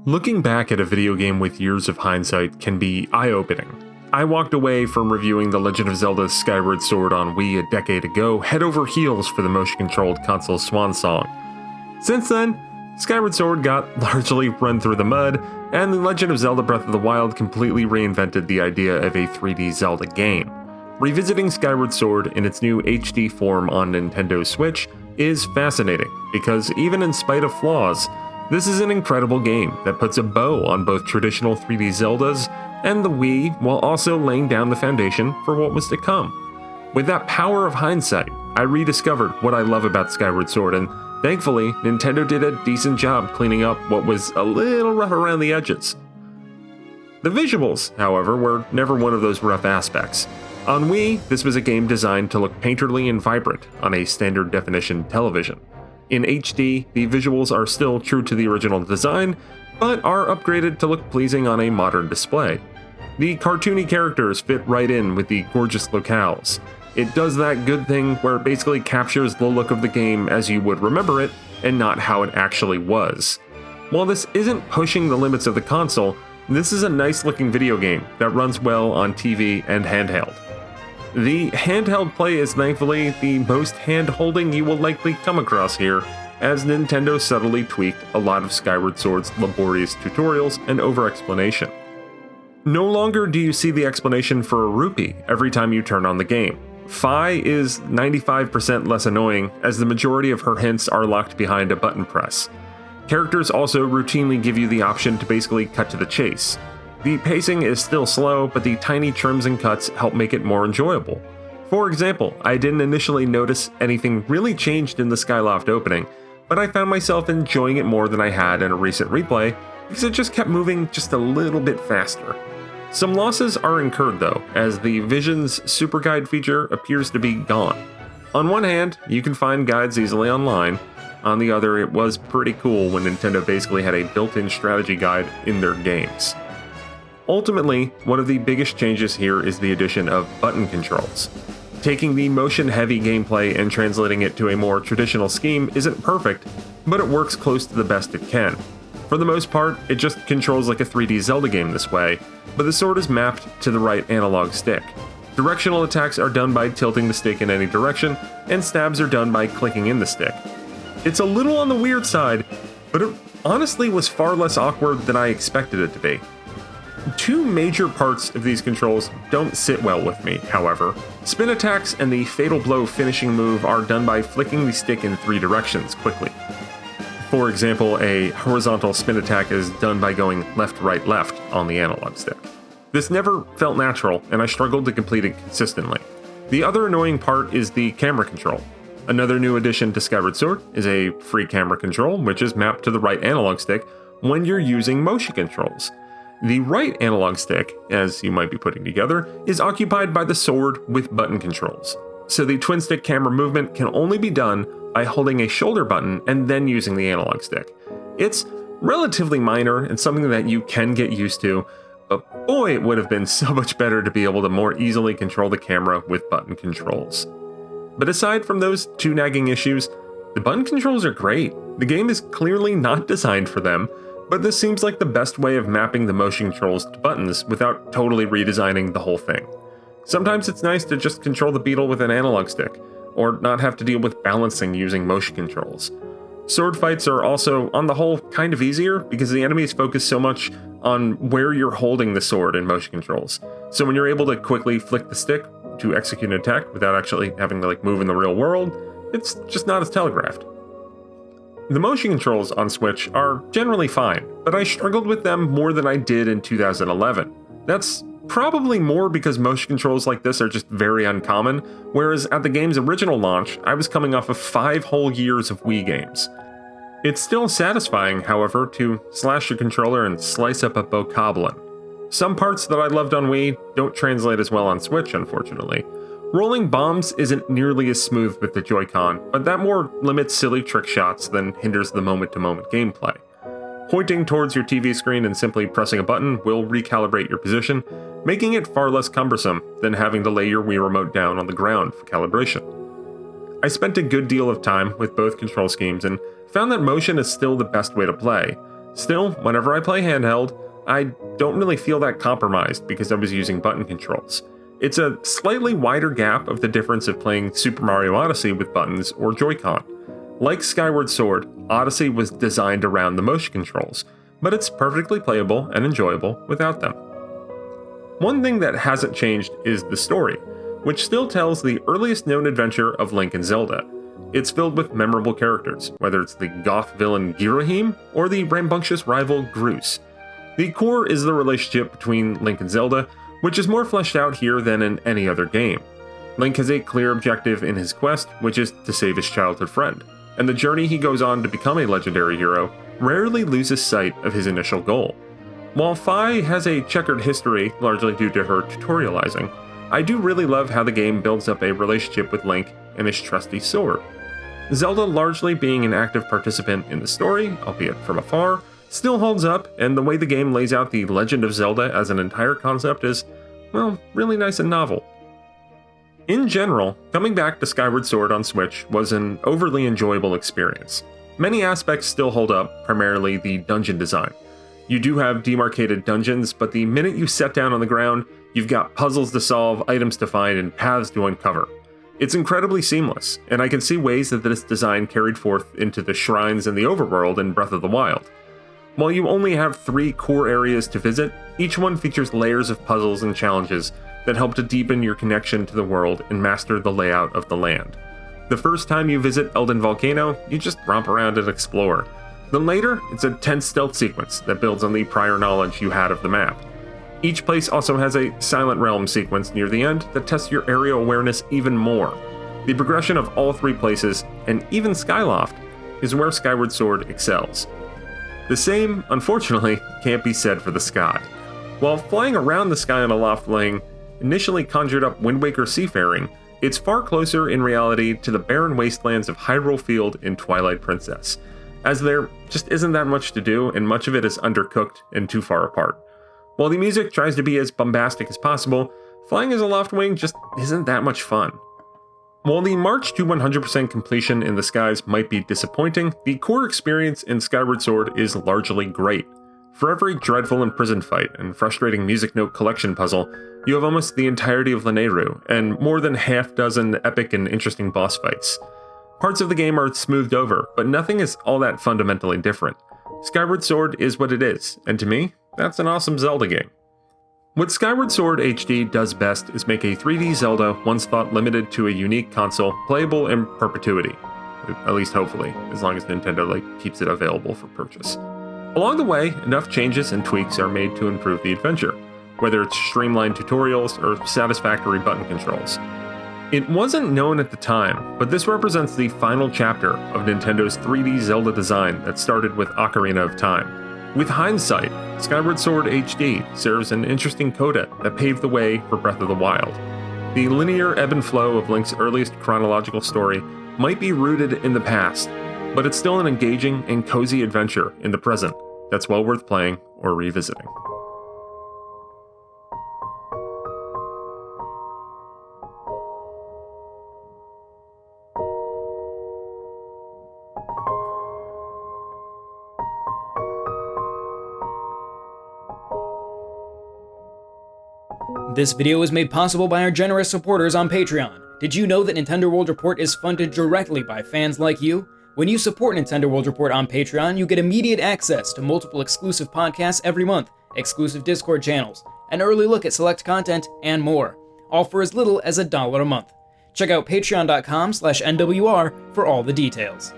Looking back at a video game with years of hindsight can be eye-opening. I walked away from reviewing The Legend of Zelda Skyward Sword on Wii a decade ago head over heels for the motion-controlled console swan song. Since then, Skyward Sword got largely run through the mud, and The Legend of Zelda Breath of the Wild completely reinvented the idea of a 3D Zelda game. Revisiting Skyward Sword in its new HD form on Nintendo Switch is fascinating, because even in spite of flaws, this is an incredible game that puts a bow on both traditional 3D Zeldas and the Wii while also laying down the foundation for what was to come. With that power of hindsight, I rediscovered what I love about Skyward Sword, and thankfully, Nintendo did a decent job cleaning up what was a little rough around the edges. The visuals, however, were never one of those rough aspects. On Wii, this was a game designed to look painterly and vibrant on a standard definition television. In HD, the visuals are still true to the original design, but are upgraded to look pleasing on a modern display. The cartoony characters fit right in with the gorgeous locales. It does that good thing where it basically captures the look of the game as you would remember it, and not how it actually was. While this isn't pushing the limits of the console, this is a nice looking video game that runs well on TV and handheld. The handheld play is thankfully the most hand-holding you will likely come across here, as Nintendo subtly tweaked a lot of Skyward Sword's laborious tutorials and over-explanation. No longer do you see the explanation for a rupee every time you turn on the game. Fi is 95% less annoying, as the majority of her hints are locked behind a button press. Characters also routinely give you the option to basically cut to the chase. The pacing is still slow, but the tiny trims and cuts help make it more enjoyable. For example, I didn't initially notice anything really changed in the Skyloft opening, but I found myself enjoying it more than I had in a recent replay, because it just kept moving just a little bit faster. Some losses are incurred though, as the Vision's Super Guide feature appears to be gone. On one hand, you can find guides easily online. On the other, it was pretty cool when Nintendo basically had a built-in strategy guide in their games. Ultimately, one of the biggest changes here is the addition of button controls. Taking the motion-heavy gameplay and translating it to a more traditional scheme isn't perfect, but it works close to the best it can. For the most part, it just controls like a 3D Zelda game this way, but the sword is mapped to the right analog stick. Directional attacks are done by tilting the stick in any direction, and stabs are done by clicking in the stick. It's a little on the weird side, but it honestly was far less awkward than I expected it to be. Two major parts of these controls don't sit well with me, however. Spin attacks and the fatal blow finishing move are done by flicking the stick in 3 directions quickly. For example, a horizontal spin attack is done by going left, right, left on the analog stick. This never felt natural, and I struggled to complete it consistently. The other annoying part is the camera control. Another new addition to Skyward Sword is a free camera control, which is mapped to the right analog stick when you're using motion controls. The right analog stick, as you might be putting together, is occupied by the sword with button controls. So the twin stick camera movement can only be done by holding a shoulder button and then using the analog stick. It's relatively minor and something that you can get used to, but boy, it would have been so much better to be able to more easily control the camera with button controls. But aside from those two nagging issues, the button controls are great. The game is clearly not designed for them, but this seems like the best way of mapping the motion controls to buttons without totally redesigning the whole thing. Sometimes it's nice to just control the beetle with an analog stick, or not have to deal with balancing using motion controls. Sword fights are also, on the whole, kind of easier because the enemies focus so much on where you're holding the sword in motion controls. So when you're able to quickly flick the stick to execute an attack without actually having to move in the real world, it's just not as telegraphed. The motion controls on Switch are generally fine, but I struggled with them more than I did in 2011. That's probably more because motion controls like this are just very uncommon, whereas at the game's original launch, I was coming off of 5 whole years of Wii games. It's still satisfying, however, to slash your controller and slice up a bokoblin. Some parts that I loved on Wii don't translate as well on Switch, unfortunately. Rolling bombs isn't nearly as smooth with the Joy-Con, but that more limits silly trick shots than hinders the moment-to-moment gameplay. Pointing towards your TV screen and simply pressing a button will recalibrate your position, making it far less cumbersome than having to lay your Wii remote down on the ground for calibration. I spent a good deal of time with both control schemes and found that motion is still the best way to play, Still, whenever I play handheld, I don't really feel that compromised because I was using button controls. It's a slightly wider gap of the difference of playing Super Mario Odyssey with buttons or Joy-Con. Like Skyward Sword, Odyssey was designed around the motion controls, but it's perfectly playable and enjoyable without them. One thing that hasn't changed is the story, which still tells the earliest known adventure of Link and Zelda. It's filled with memorable characters, whether it's the goth villain Girahim or the rambunctious rival Groose. The core is the relationship between Link and Zelda, which is more fleshed out here than in any other game. Link has a clear objective in his quest, which is to save his childhood friend, and the journey he goes on to become a legendary hero rarely loses sight of his initial goal. While Fi has a checkered history, largely due to her tutorializing, I do really love how the game builds up a relationship with Link and his trusty sword. Zelda largely being an active participant in the story, albeit from afar, still holds up, and the way the game lays out the Legend of Zelda as an entire concept is, well, really nice and novel. In general, coming back to Skyward Sword on Switch was an overly enjoyable experience. Many aspects still hold up, primarily the dungeon design. You do have demarcated dungeons, but the minute you set down on the ground, you've got puzzles to solve, items to find, and paths to uncover. It's incredibly seamless, and I can see ways that this design carried forth into the shrines and the overworld in Breath of the Wild. While you only have 3 core areas to visit, each one features layers of puzzles and challenges that help to deepen your connection to the world and master the layout of the land. The first time you visit Elden Volcano, you just romp around and explore. Then later, it's a tense stealth sequence that builds on the prior knowledge you had of the map. Each place also has a Silent Realm sequence near the end that tests your area awareness even more. The progression of all 3 places, and even Skyloft, is where Skyward Sword excels. The same, unfortunately, can't be said for the sky. While flying around the sky on a loft wing initially conjured up Wind Waker seafaring, it's far closer in reality to the barren wastelands of Hyrule Field in Twilight Princess, as there just isn't that much to do and much of it is undercooked and too far apart. While the music tries to be as bombastic as possible, flying as a loft wing just isn't that much fun. While the march to 100% completion in the skies might be disappointing, the core experience in Skyward Sword is largely great. For every dreadful imprisoned fight and frustrating music note collection puzzle, you have almost the entirety of Lanayru, and more than half dozen epic and interesting boss fights. Parts of the game are smoothed over, but nothing is all that fundamentally different. Skyward Sword is what it is, and to me, that's an awesome Zelda game. What Skyward Sword HD does best is make a 3D Zelda once thought limited to a unique console playable in perpetuity. At least hopefully, as long as Nintendo keeps it available for purchase. Along the way, enough changes and tweaks are made to improve the adventure, whether it's streamlined tutorials or satisfactory button controls. It wasn't known at the time, but this represents the final chapter of Nintendo's 3D Zelda design that started with Ocarina of Time. With hindsight, Skyward Sword HD serves an interesting coda that paved the way for Breath of the Wild. The linear ebb and flow of Link's earliest chronological story might be rooted in the past, but it's still an engaging and cozy adventure in the present that's well worth playing or revisiting. This video was made possible by our generous supporters on Patreon. Did you know that Nintendo World Report is funded directly by fans like you? When you support Nintendo World Report on Patreon, you get immediate access to multiple exclusive podcasts every month, exclusive Discord channels, an early look at select content, and more, all for as little as $1 a month. Check out patreon.com/NWR for all the details.